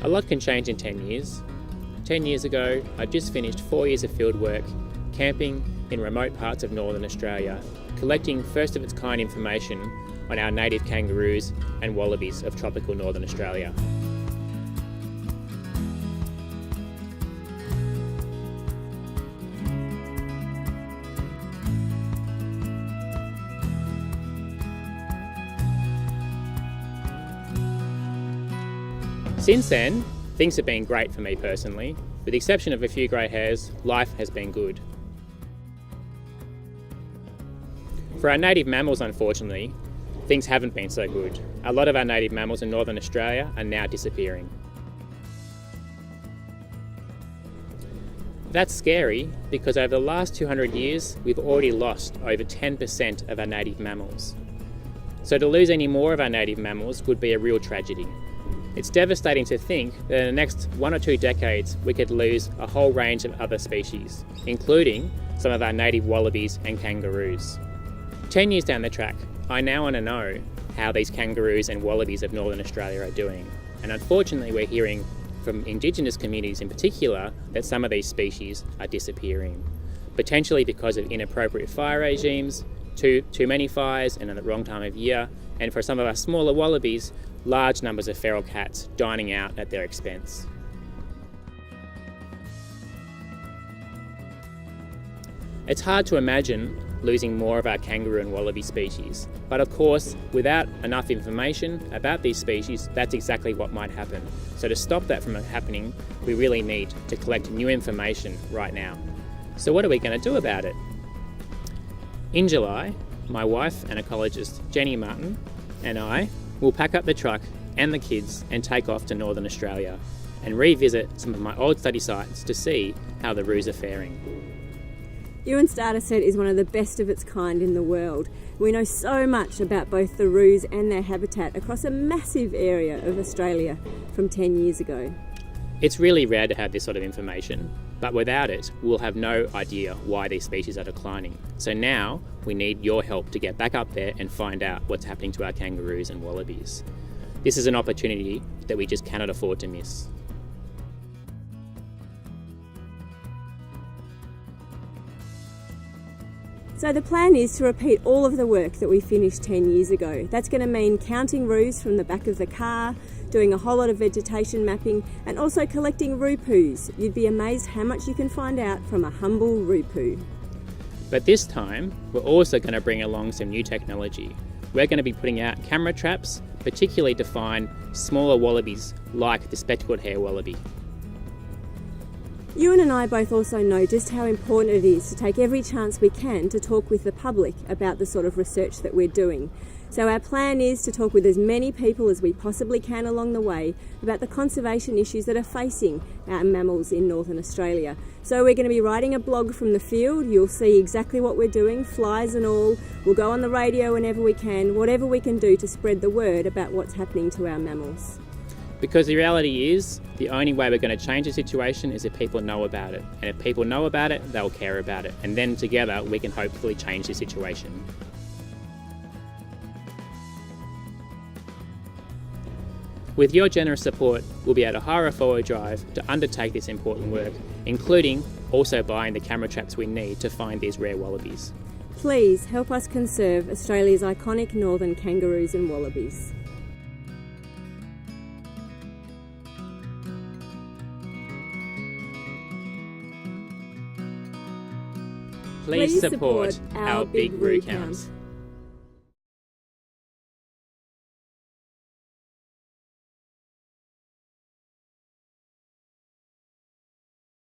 A lot can change in 10 years. 10 years ago, I just finished 4 years of field work, camping in remote parts of northern Australia, collecting first of its kind information on our native kangaroos and wallabies of tropical northern Australia. Since then, things have been great for me personally. With the exception of a few grey hairs, life has been good. For our native mammals, unfortunately, things haven't been so good. A lot of our native mammals in northern Australia are now disappearing. That's scary because over the last 200 years, we've already lost over 10% of our native mammals. So to lose any more of our native mammals would be a real tragedy. It's devastating to think that in the next 1 or 2 decades we could lose a whole range of other species, including some of our native wallabies and kangaroos. 10 years down the track, I now want to know how these kangaroos and wallabies of northern Australia are doing. And unfortunately we're hearing from Indigenous communities in particular that some of these species are disappearing, potentially because of inappropriate fire regimes, too many fires and at the wrong time of year, and for some of our smaller wallabies, large numbers of feral cats dining out at their expense. It's hard to imagine losing more of our kangaroo and wallaby species, but of course, without enough information about these species, that's exactly what might happen. So to stop that from happening, we really need to collect new information right now. So what are we going to do about it? In July, my wife and ecologist Jenny Martin and I will pack up the truck and the kids and take off to northern Australia and revisit some of my old study sites to see how the roos are faring. Ewan's dataset is one of the best of its kind in the world. We know so much about both the roos and their habitat across a massive area of Australia from 10 years ago. It's really rare to have this sort of information, but without it, we'll have no idea why these species are declining. So now we need your help to get back up there and find out what's happening to our kangaroos and wallabies. This is an opportunity that we just cannot afford to miss. So the plan is to repeat all of the work that we finished 10 years ago. That's going to mean counting roos from the back of the car, doing a whole lot of vegetation mapping, and also collecting roo poos. You'd be amazed how much you can find out from a humble roo poo. But this time, we're also going to bring along some new technology. We're going to be putting out camera traps, particularly to find smaller wallabies like the spectacled hair wallaby. Ewan and I both also know just how important it is to take every chance we can to talk with the public about the sort of research that we're doing. So our plan is to talk with as many people as we possibly can along the way about the conservation issues that are facing our mammals in northern Australia. So we're going to be writing a blog from the field. You'll see exactly what we're doing, flies and all. We'll go on the radio whenever we can, whatever we can do to spread the word about what's happening to our mammals. Because the reality is, the only way we're going to change the situation is if people know about it. And if people know about it, they'll care about it. And then together, we can hopefully change the situation. With your generous support, we'll be able to hire a 4-wheel drive to undertake this important work, including also buying the camera traps we need to find these rare wallabies. Please help us conserve Australia's iconic northern kangaroos and wallabies. Please support our Big Roo Count.